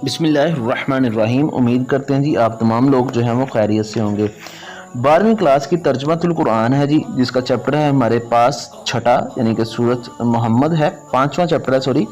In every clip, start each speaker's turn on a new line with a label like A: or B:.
A: بسم اللہ الرحمن الرحیم۔ امید کرتے ہیں جی آپ تمام لوگ جو ہیں وہ خیریت سے ہوں گے۔ 12ویں کلاس کی ترجمۃ القرآن ہے جی، جس کا چیپٹر ہے ہمارے پاس چھٹا، یعنی کہ سورۃ محمد ہے، 5واں چیپٹر ہے سوری۔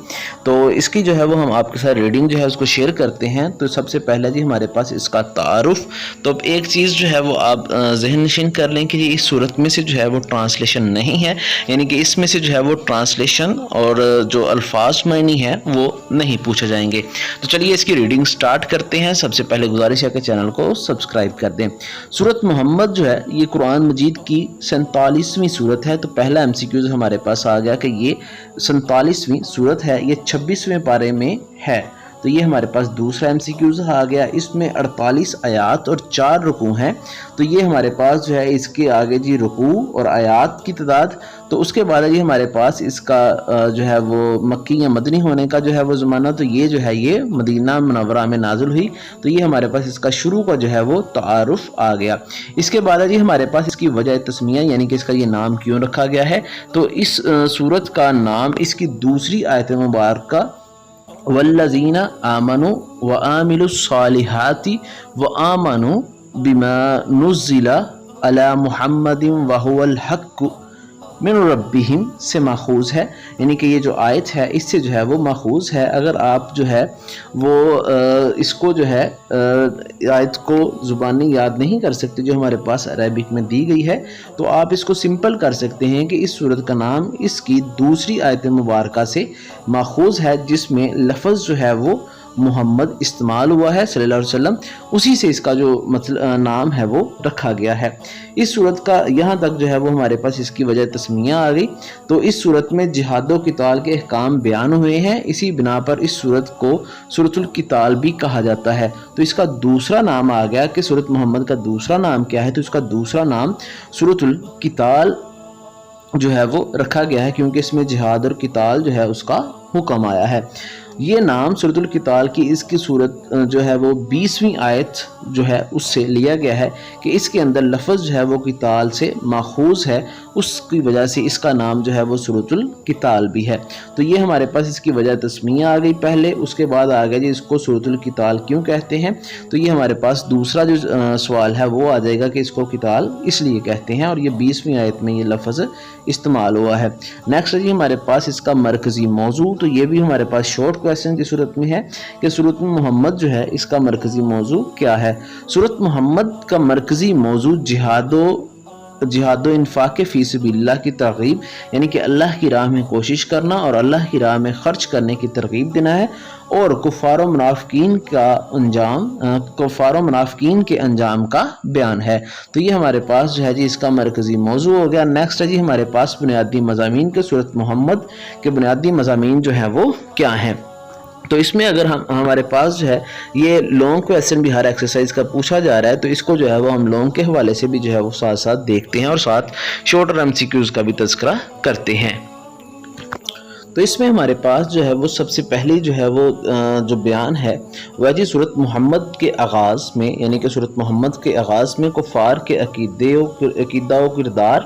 A: تو اس کی جو ہے وہ ہم آپ کے ساتھ ریڈنگ جو ہے اس کو شیئر کرتے ہیں۔ تو سب سے پہلے جی ہمارے پاس اس کا تعارف، تو اب ایک چیز جو ہے وہ آپ ذہن نشین کر لیں کہ اس صورت میں سے جو ہے وہ ٹرانسلیشن نہیں ہے، یعنی کہ اس میں سے جو ہے وہ ٹرانسلیشن اور جو الفاظ معنی ہے وہ نہیں پوچھے جائیں گے۔ تو چلیے اس کی ریڈنگ سٹارٹ کرتے ہیں۔ سب سے پہلے گزارش ہے کہ چینل کو سبسکرائب کر دیں۔ سورۃ محمد جو ہے یہ قرآن مجید کی 47ویں سورت ہے۔ تو پہلا MCQ ہمارے پاس آ گیا کہ یہ 47ویں سورت ہے، یہ 26ویں پارے میں ہے۔ تو یہ ہمارے پاس دوسرا MCQ آ گیا، اس میں 48 آیات اور 4 رکوع ہیں۔ تو یہ ہمارے پاس جو ہے اس کے آگے جی رکوع اور آیات کی تعداد، تو اس کے بعد جی ہمارے پاس اس کا جو ہے وہ مکی یا مدنی ہونے کا جو ہے وہ زمانہ، تو یہ جو ہے یہ مدینہ منورہ میں نازل ہوئی۔ تو یہ ہمارے پاس اس کا شروع کا جو ہے وہ تعارف آ گیا۔ اس کے بعد جی ہمارے پاس اس کی وجہ تسمیہ، یعنی کہ اس کا یہ نام کیوں رکھا گیا ہے۔ تو اس سورت کا نام اس کی دوسری آیت مبارکہ والذین آمنوا وعملوا الصالحات وآمنوا بما نزل علی محمد وهو الحق من ربہم سے ماخوذ ہے، یعنی کہ یہ جو آیت ہے اس سے جو ہے وہ ماخوذ ہے۔ اگر آپ جو ہے وہ اس کو جو ہے آیت کو زبانی یاد نہیں کر سکتے جو ہمارے پاس عربک میں دی گئی ہے، تو آپ اس کو سمپل کر سکتے ہیں کہ اس سورت کا نام اس کی دوسری آیت مبارکہ سے ماخوذ ہے، جس میں لفظ جو ہے وہ محمد استعمال ہوا ہے صلی اللہ علیہ وسلم، اسی سے اس کا جو نام ہے وہ رکھا گیا ہے۔ اس صورت کا یہاں تک جو ہے وہ ہمارے پاس اس کی وجہ تسمیہ آ گئی۔ تو اس صورت میں جہاد و قتال کے احکام بیان ہوئے ہیں، اسی بنا پر اس صورت کو سورۃ القتال بھی کہا جاتا ہے۔ تو اس کا دوسرا نام آ گیا کہ سورۃ محمد کا دوسرا نام کیا ہے، تو اس کا دوسرا نام سورۃ القتال جو ہے وہ رکھا گیا ہے، کیونکہ اس میں جہاد اور قتال جو ہے اس کا حکم آیا ہے۔ یہ نام سورۃ القتال کی اس کی صورت جو ہے وہ 20ویں آیت جو ہے اس سے لیا گیا ہے کہ اس کے اندر لفظ جو ہے وہ قتال سے ماخوذ ہے، اس کی وجہ سے اس کا نام جو ہے وہ سورۃ القتال بھی ہے۔ تو یہ ہمارے پاس اس کی وجہ تسمیہ آ گئی پہلے، اس کے بعد آ گیا جی اس کو سورۃ القتال کیوں کہتے ہیں۔ تو یہ ہمارے پاس دوسرا جو سوال ہے وہ آ جائے گا کہ اس کو قتال اس لیے کہتے ہیں، اور یہ 20ویں آیت میں یہ لفظ استعمال ہوا ہے۔ نیکسٹ جی ہمارے پاس اس کا مرکزی موضوع، تو یہ بھی ہمارے پاس شارٹ کویسچن کی صورت میں ہے کہ سورۃ محمد جو ہے اس کا مرکزی موضوع کیا ہے۔ سورۃ محمد کا مرکزی موضوع جہاد و انفاق فی سبیل اللہ کی ترغیب، یعنی کہ اللہ کی راہ میں کوشش کرنا اور اللہ کی راہ میں خرچ کرنے کی ترغیب دینا ہے، اور کفار و منافقین کے انجام کا بیان ہے۔ تو یہ ہمارے پاس جو ہے جی اس کا مرکزی موضوع ہو گیا۔ نیکسٹ ہے جی ہمارے پاس بنیادی مضامین کے سورۃ محمد کے بنیادی مضامین جو ہیں وہ کیا ہیں۔ تو اس میں اگر ہمارے پاس جو ہے یہ لانگ کویسچن بھی ہر ایکسرسائز کا پوچھا جا رہا ہے، تو اس کو جو ہے وہ ہم لانگ کے حوالے سے بھی جو ہے وہ ساتھ ساتھ دیکھتے ہیں اور ساتھ شارٹر MCQs کا بھی تذکرہ کرتے ہیں۔ تو اس میں ہمارے پاس جو ہے وہ سب سے پہلی جو ہے وہ جو بیان ہے وہ جی سورۃ محمد کے آغاز میں، یعنی کہ سورۃ محمد کے آغاز میں کفار کے عقیدہ و کردار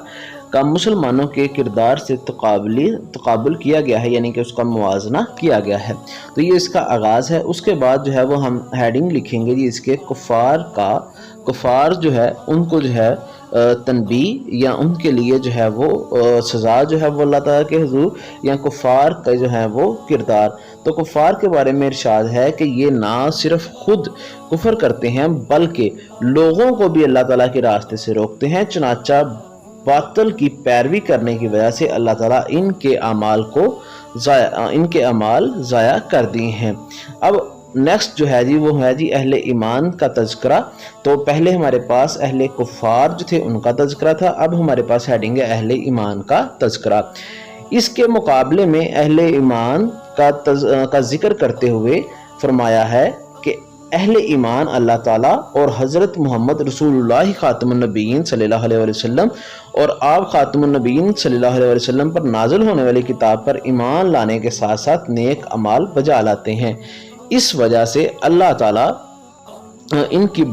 A: کا مسلمانوں کے کردار سے تقابل کیا گیا ہے، یعنی کہ اس کا موازنہ کیا گیا ہے۔ تو یہ اس کا آغاز ہے۔ اس کے بعد جو ہے وہ ہم ہیڈنگ لکھیں گے جی اس کے کفار جو ہے ان کو جو ہے تنبیہ یا ان کے لیے جو ہے وہ سزا جو ہے وہ اللہ تعالیٰ کے حضور، یا کفار کا جو ہے وہ کردار۔ تو کفار کے بارے میں ارشاد ہے کہ یہ نہ صرف خود کفر کرتے ہیں بلکہ لوگوں کو بھی اللہ تعالیٰ کے راستے سے روکتے ہیں، چنانچہ باطل کی پیروی کرنے کی وجہ سے اللہ تعالیٰ ان کے اعمال ضائع کر دیے ہیں۔ اب نیکسٹ جو ہے جی وہ ہے جی اہل ایمان کا تذکرہ۔ تو پہلے ہمارے پاس اہل کفار جو تھے ان کا تذکرہ تھا، اب ہمارے پاس ہیڈنگ ہے اہل ایمان کا تذکرہ۔ اس کے مقابلے میں اہل ایمان کا ذکر کرتے ہوئے فرمایا ہے کہ اہل ایمان اللہ تعالیٰ اور حضرت محمد رسول اللہ خاتم النبیین صلی اللہ علیہ وسلم اور آپ خاتم النبیین صلی اللہ علیہ وسلم پر نازل ہونے والی کتاب پر ایمان لانے کے ساتھ ساتھ نیک اعمال بجا لاتے ہیں۔ اس وجہ سے اللہ تعالیٰ نے ان کی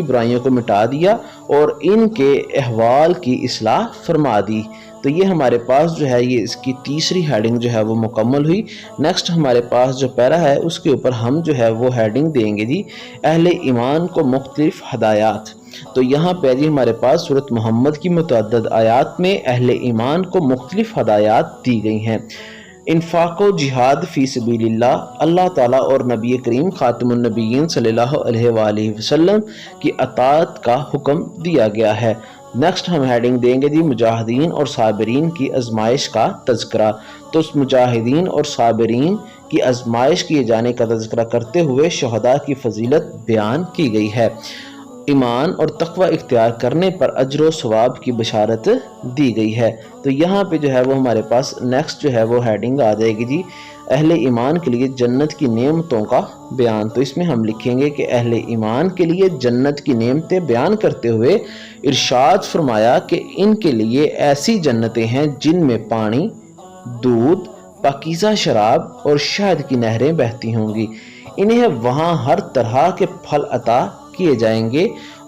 A: برائیوں کو مٹا دیا اور ان کے احوال کی اصلاح فرما دی۔ تو یہ ہمارے پاس جو ہے یہ اس کی تیسری ہیڈنگ جو ہے وہ مکمل ہوئی۔ نیکسٹ ہمارے پاس جو پیرا ہے اس کے اوپر ہم جو ہے وہ ہیڈنگ دیں گے جی اہل ایمان کو مختلف ہدایات۔ تو یہاں پہ جی ہمارے پاس سورۃ محمد کی متعدد آیات میں اہل ایمان کو مختلف ہدایات دی گئی ہیں۔ انفاق و جہاد فی سبیل اللہ، اللہ تعالیٰ اور نبی کریم خاتم النبیین صلی اللہ علیہ وآلہ وسلم کی اطاعت کا حکم دیا گیا ہے۔ نیکسٹ ہم ہیڈنگ دیں گے جی مجاہدین اور صابرین کی آزمائش کا تذکرہ۔ تو اس مجاہدین اور صابرین کی آزمائش کیے جانے کا تذکرہ کرتے ہوئے شہداء کی فضیلت بیان کی گئی ہے۔ ایمان اور تقوی اختیار کرنے پر اجر و ثواب کی بشارت دی گئی ہے۔ تو یہاں پہ جو ہے وہ ہمارے پاس نیکسٹ جو ہے وہ ہیڈنگ آ جائے گی جی اہل ایمان کے لیے جنت کی نعمتوں کا بیان۔ تو اس میں ہم لکھیں گے کہ اہل ایمان کے لیے جنت کی نعمتیں بیان کرتے ہوئے ارشاد فرمایا کہ ان کے لیے ایسی جنتیں ہیں جن میں پانی، دودھ، پاکیزہ شراب اور شہد کی نہریں بہتی ہوں گی۔ انہیں وہاں ہر طرح کے پھل عطا کیے جائیں گے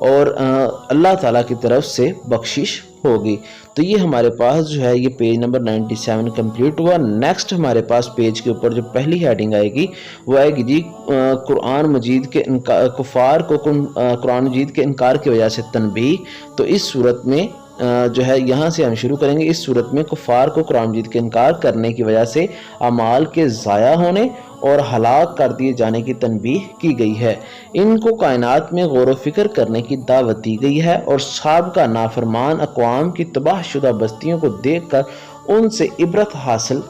A: اور اللہ تعالیٰ کی طرف سے بخشش ہوگی۔ تو یہ ہمارے پاس جو ہے یہ پیج نمبر 97 کمپلیٹ ہوا۔ نیکسٹ ہمارے پاس پیج کے اوپر جو پہلی ہیڈنگ آئے گی وہ آئے گی جی قرآن مجید کے کفار کو قرآن مجید کے انکار کی وجہ سے تنبیہ۔ تو اس صورت میں جو ہے یہاں سے ہم شروع کریں گے۔ اس صورت میں کفار کو قرآن مجید کے انکار کرنے کی وجہ سے اعمال کے ضائع ہونے اور ہلاک کر دیے جانے کی تنبیہ کی گئی ہے۔ ان کو کائنات میں غور و فکر کرنے کی دعوت دی گئی ہے اور سابقہ نافرمان اقوام کی تباہ شدہ بستیوں کو دیکھ کر ان سے عبرت حاصل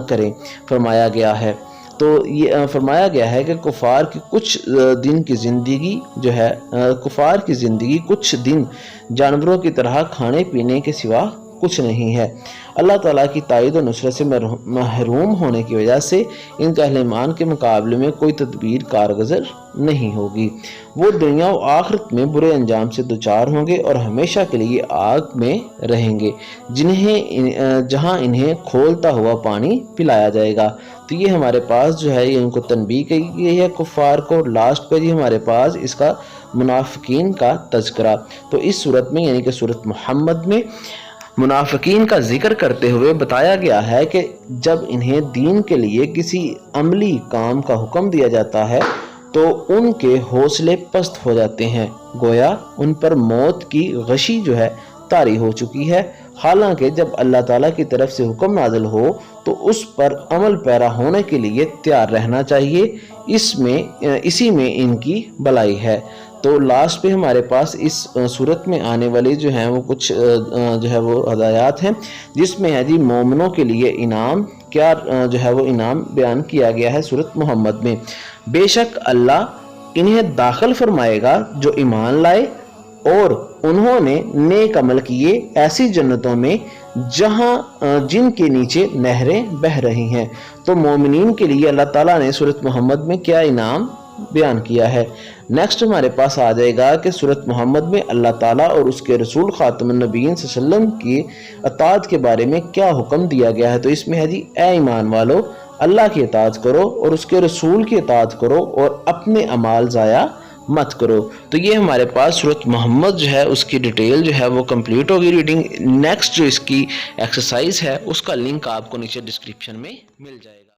A: کریں فرمایا گیا ہے۔ تو یہ فرمایا گیا ہے کہ کفار کی کچھ دن کی زندگی جو ہے کفار کی زندگی کچھ دن جانوروں کی طرح کھانے پینے کے سوا کچھ نہیں ہے۔ اللہ تعالیٰ کی تائید و نصرت سے محروم ہونے کی وجہ سے ان کا اہل ایمان کے مقابلے میں کوئی تدبیر کارگزر نہیں ہوگی۔ وہ دنیا و آخرت میں برے انجام سے دوچار ہوں گے اور ہمیشہ کے لیے آگ میں رہیں گے جہاں انہیں کھولتا ہوا پانی پلایا جائے گا۔ تو یہ ہمارے پاس جو ہے یہ ان کو تنبیہ کی گئی ہے کفار کو۔ لاسٹ پہ جی ہمارے پاس اس کا منافقین کا تذکرہ۔ تو اس صورت میں یعنی کہ سورۃ محمد میں منافقین کا ذکر کرتے ہوئے بتایا گیا ہے کہ جب انہیں دین کے لیے کسی عملی کام کا حکم دیا جاتا ہے تو ان کے حوصلے پست ہو جاتے ہیں، گویا ان پر موت کی غشی جو ہے طاری ہو چکی ہے۔ حالانکہ جب اللہ تعالیٰ کی طرف سے حکم نازل ہو تو اس پر عمل پیرا ہونے کے لیے تیار رہنا چاہیے، اسی میں ان کی بھلائی ہے۔ تو لاسٹ پہ ہمارے پاس اس صورت میں آنے والی جو ہیں وہ کچھ جو ہے وہ ہدایات ہیں، جس میں ہے جی مومنوں کے لیے انعام کیا جو ہے وہ انعام بیان کیا گیا ہے سورۃ محمد میں۔ بے شک اللہ انہیں داخل فرمائے گا جو ایمان لائے اور انہوں نے نیک عمل کیے ایسی جنتوں میں جن کے نیچے نہریں بہہ رہی ہیں۔ تو مومنین کے لیے اللہ تعالیٰ نے سورۃ محمد میں کیا انعام بیان کیا ہے۔ نیکسٹ ہمارے پاس آ جائے گا کہ سورۃ محمد میں اللہ تعالیٰ اور اس کے رسول خاتم النبیین صلی اللہ علیہ وسلم کی اطاعت کے بارے میں کیا حکم دیا گیا ہے۔ تو اس میں ہے جی اے ایمان والو اللہ کی اطاعت کرو اور اس کے رسول کی اطاعت کرو اور اپنے اعمال ضائع مت کرو۔ تو یہ ہمارے پاس سورۃ محمد جو ہے اس کی ڈیٹیل جو ہے وہ کمپلیٹ ہوگی ریڈنگ۔ نیکسٹ جو اس کی ایکسرسائز ہے اس کا لنک آپ کو نیچے ڈسکرپشن میں مل جائے گا۔